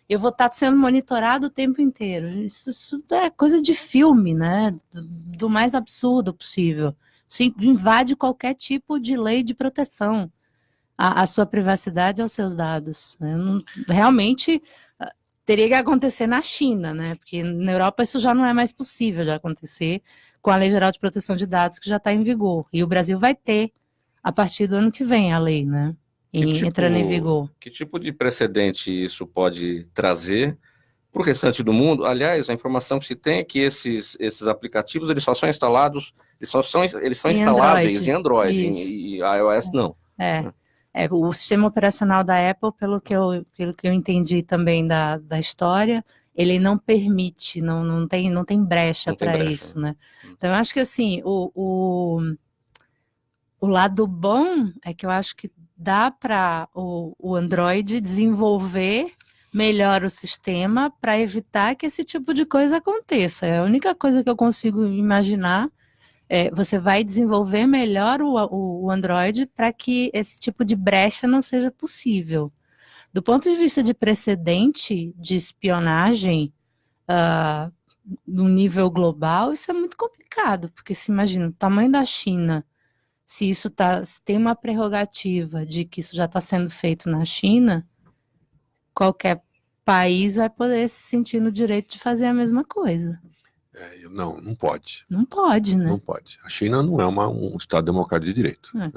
Eu vou estar sendo monitorado o tempo inteiro. Isso é coisa de filme, né? Do mais absurdo possível. Isso invade qualquer tipo de lei de proteção à sua privacidade e aos seus dados. Realmente teria que acontecer na China, né? Porque na Europa isso já não é mais possível de acontecer com a Lei Geral de Proteção de Dados, que já está em vigor. E o Brasil vai ter, a partir do ano que vem, a lei, né? Entrando em vigor. Que tipo de precedente isso pode trazer para o restante do mundo? Aliás, a informação que se tem é que esses aplicativos eles só são instalados, eles são instaláveis em Android, e iOS não. O sistema operacional da Apple, pelo que eu entendi também da história, ele não permite, não tem brecha para isso, né? Então, eu acho que assim, o lado bom é que eu acho que dá para o Android desenvolver melhor o sistema para evitar que esse tipo de coisa aconteça. É a única coisa que eu consigo imaginar. Você vai desenvolver melhor o Android para que esse tipo de brecha não seja possível. Do ponto de vista de precedente de espionagem no nível global, isso é muito complicado, porque se imagina o tamanho da China, se tem uma prerrogativa de que isso já está sendo feito na China, qualquer país vai poder se sentir no direito de fazer a mesma coisa. Não pode. Não pode, né? Não pode. A China não é um Estado democrático de direito. Né?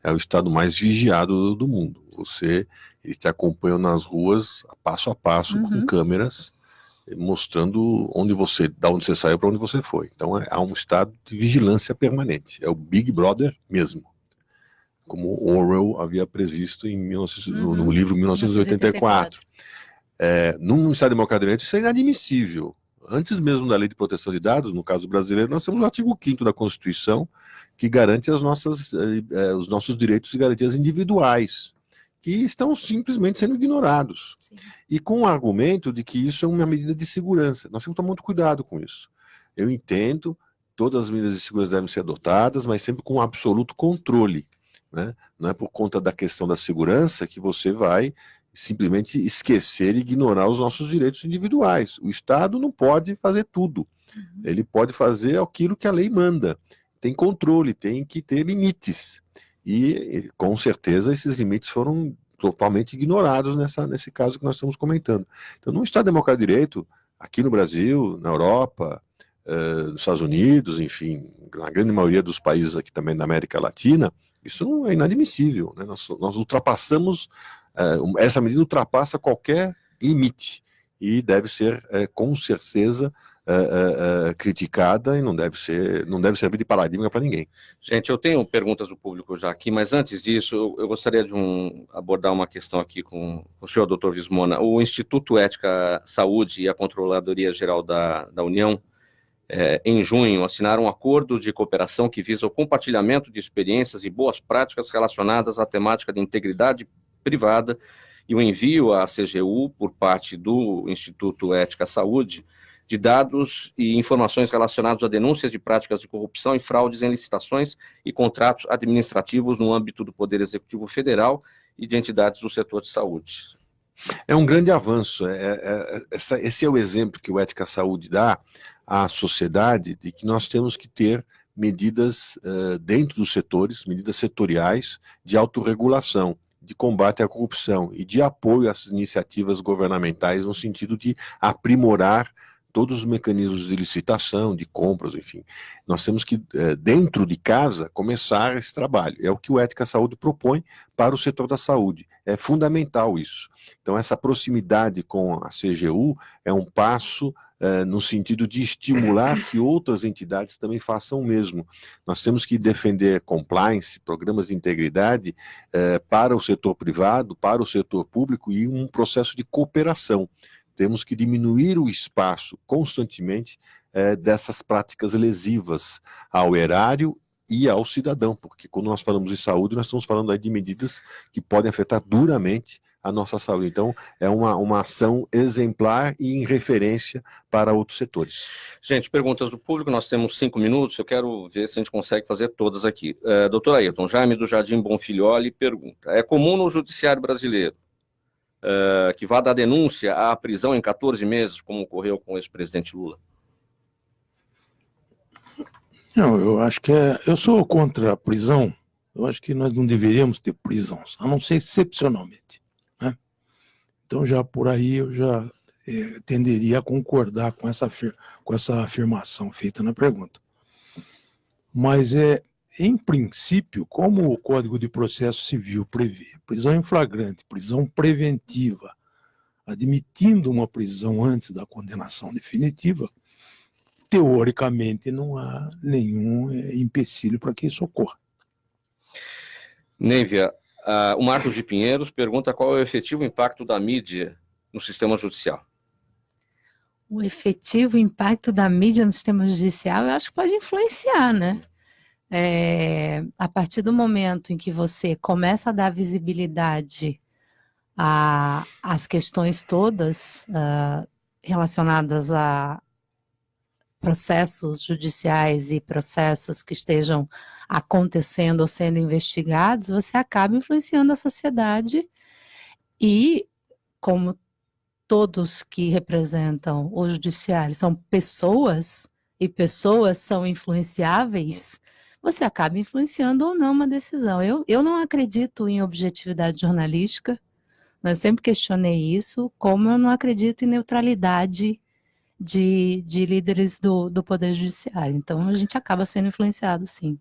É o Estado mais vigiado do mundo. eles te acompanham nas ruas, passo a passo, com Uhum. câmeras, mostrando da onde você saiu para onde você foi. Então há um estado de vigilância permanente. É o Big Brother mesmo, como Orwell havia previsto no livro 1984. Num Estado democrático, isso é inadmissível. Antes mesmo da Lei de Proteção de Dados, no caso brasileiro, nós temos o artigo 5º da Constituição, que garante os nossos direitos e garantias individuais, que estão simplesmente sendo ignorados. Sim. E com o argumento de que isso é uma medida de segurança. Nós temos que tomar muito cuidado com isso. Eu entendo, todas as medidas de segurança devem ser adotadas, mas sempre com absoluto controle, né? Não é por conta da questão da segurança que você vai simplesmente esquecer e ignorar os nossos direitos individuais. O Estado não pode fazer tudo. Ele pode fazer aquilo que a lei manda. Tem controle, tem que ter limites. E, com certeza, esses limites foram totalmente ignorados nesse caso que nós estamos comentando. Então, no Estado Democrático de Direito, aqui no Brasil, na Europa, nos Estados Unidos, enfim, na grande maioria dos países aqui também da América Latina, isso não é inadmissível, né? Nós ultrapassamos, essa medida ultrapassa qualquer limite e deve ser, com certeza, criticada e não deve servir de paradigma para ninguém. Gente, eu tenho perguntas do público já aqui, mas antes disso, eu gostaria de abordar uma questão aqui com o senhor, doutor Vismona. O Instituto Ética Saúde e a Controladoria Geral da União, em junho, assinaram um acordo de cooperação que visa o compartilhamento de experiências e boas práticas relacionadas à temática de integridade privada e o envio à CGU, por parte do Instituto Ética Saúde, de dados e informações relacionados a denúncias de práticas de corrupção e fraudes em licitações e contratos administrativos no âmbito do Poder Executivo Federal e de entidades do setor de saúde. É um grande avanço. Esse é o exemplo que o Ética Saúde dá à sociedade de que nós temos que ter medidas dentro dos setores, medidas setoriais de autorregulação, de combate à corrupção e de apoio às iniciativas governamentais no sentido de aprimorar todos os mecanismos de licitação, de compras, enfim. Nós temos que, dentro de casa, começar esse trabalho. É o que o Ética Saúde propõe para o setor da saúde. É fundamental isso. Então, essa proximidade com a CGU é um passo no sentido de estimular que outras entidades também façam o mesmo. Nós temos que defender compliance, programas de integridade para o setor privado, para o setor público e um processo de cooperação. Temos que diminuir o espaço constantemente dessas práticas lesivas ao erário e ao cidadão, porque quando nós falamos de saúde, nós estamos falando aí de medidas que podem afetar duramente a nossa saúde. Então, é uma ação exemplar e em referência para outros setores. Gente, perguntas do público, nós temos 5 minutos, eu quero ver se a gente consegue fazer todas aqui. Doutor Ayrton, Jaime do Jardim Bonfilioli pergunta: é comum no judiciário brasileiro que vá da denúncia à prisão em 14 meses, como ocorreu com o ex-presidente Lula? Não, eu acho que eu sou contra a prisão. Eu acho que nós não deveríamos ter prisões, a não ser excepcionalmente, né? Então, já por aí, eu já tenderia a concordar com essa afirmação feita na pergunta. Mas, em princípio, como o Código de Processo Civil prevê prisão em flagrante, prisão preventiva, admitindo uma prisão antes da condenação definitiva, teoricamente não há nenhum empecilho para que isso ocorra. Nêvia, o Marcos de Pinheiros pergunta qual é o efetivo impacto da mídia no sistema judicial. O efetivo impacto da mídia no sistema judicial, eu acho que pode influenciar, né? A partir do momento em que você começa a dar visibilidade às questões todas relacionadas a processos judiciais e processos que estejam acontecendo ou sendo investigados, você acaba influenciando a sociedade e, como todos que representam o judiciário são pessoas, e pessoas são influenciáveis, você acaba influenciando ou não uma decisão. Eu não acredito em objetividade jornalística, eu sempre questionei isso, como eu não acredito em neutralidade de líderes do Poder Judiciário. Então, a gente acaba sendo influenciado, sim.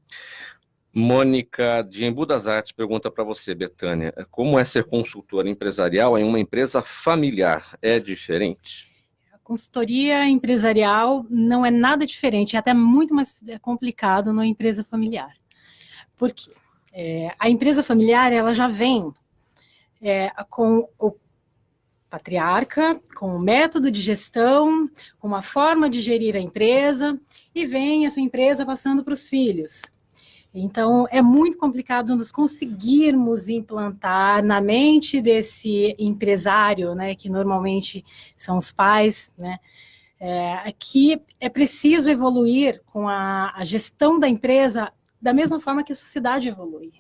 Mônica de Embu das Artes pergunta para você, Betânia, como é ser consultora empresarial em uma empresa familiar? É diferente? A consultoria empresarial não é nada diferente, é até muito mais complicado numa empresa familiar. Porque a empresa familiar ela já vem com o patriarca, com o método de gestão, com uma forma de gerir a empresa, e vem essa empresa passando para os filhos. Então, é muito complicado nós conseguirmos implantar na mente desse empresário, né, que normalmente são os pais, né, que é preciso evoluir com a gestão da empresa da mesma forma que a sociedade evolui.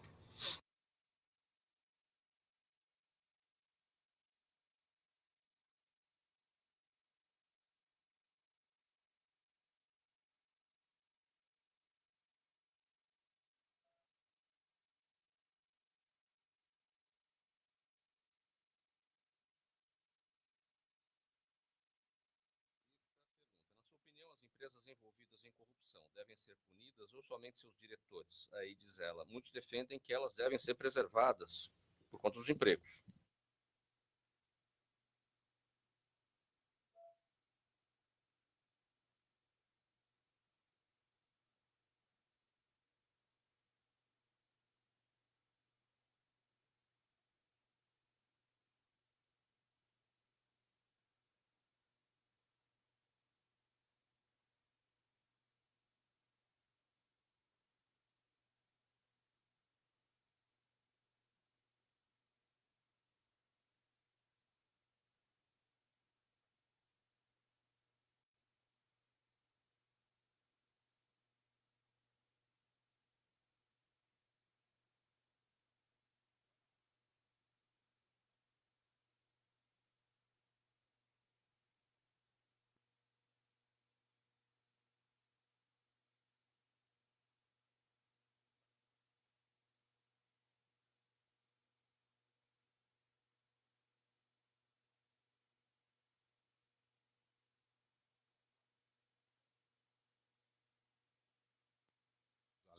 Empresas envolvidas em corrupção devem ser punidas ou somente seus diretores? Aí diz ela, muitos defendem que elas devem ser preservadas por conta dos empregos.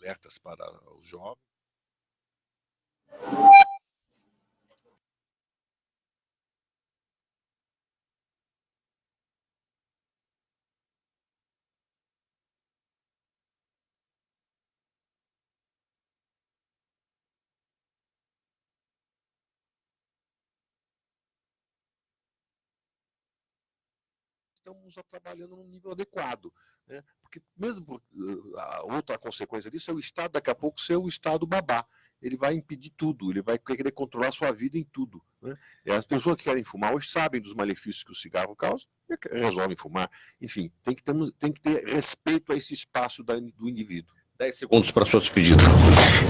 Alertas para os jovens. Estamos trabalhando num nível adequado, né? Porque mesmo a outra consequência disso é o Estado daqui a pouco ser o Estado babá. Ele vai impedir tudo, ele vai querer controlar a sua vida em tudo, né? E as pessoas que querem fumar hoje sabem dos malefícios que o cigarro causa e resolvem fumar. Enfim, tem que ter respeito a esse espaço do indivíduo. 10 segundos para a sua despedida.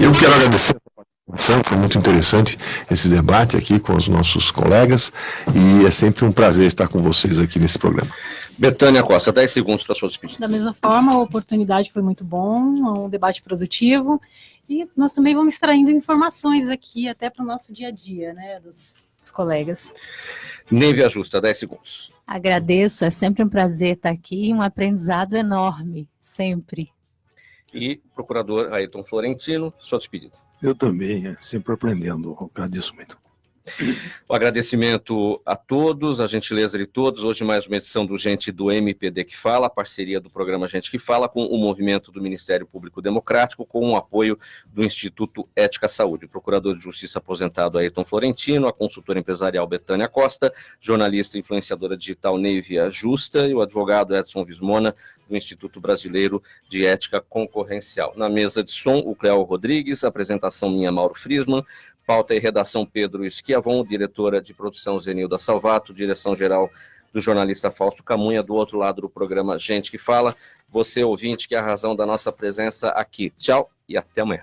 Eu quero agradecer a participação, foi muito interessante esse debate aqui com os nossos colegas e é sempre um prazer estar com vocês aqui nesse programa. Betânia Costa, 10 segundos para a sua despedida. Da mesma forma, a oportunidade foi muito bom, um debate produtivo, e nós também vamos extraindo informações aqui até para o nosso dia a dia, né, dos colegas. Nívia Justa, 10 segundos. Agradeço, é sempre um prazer estar aqui, um aprendizado enorme, sempre. E procurador Ayrton Florentino, sua despedida. Eu também, sempre aprendendo, agradeço muito. O agradecimento a todos, a gentileza de todos. Hoje mais uma edição do Gente do MPD que Fala, a parceria do programa Gente que Fala com o movimento do Ministério Público Democrático, com o apoio do Instituto Ética Saúde. O procurador de Justiça aposentado Ayrton Florentino, a consultora empresarial Betânia Costa, jornalista e influenciadora digital Nívia Justa e o advogado Edson Vismona, do Instituto Brasileiro de Ética Concorrencial. Na mesa de som, o Cléo Rodrigues, apresentação minha, Mauro Friesman, pauta e redação Pedro Schiavon, diretora de produção Zenilda Salvato, direção-geral do jornalista Fausto Camunha, do outro lado do programa Gente que Fala. Você, ouvinte, que é a razão da nossa presença aqui. Tchau e até amanhã.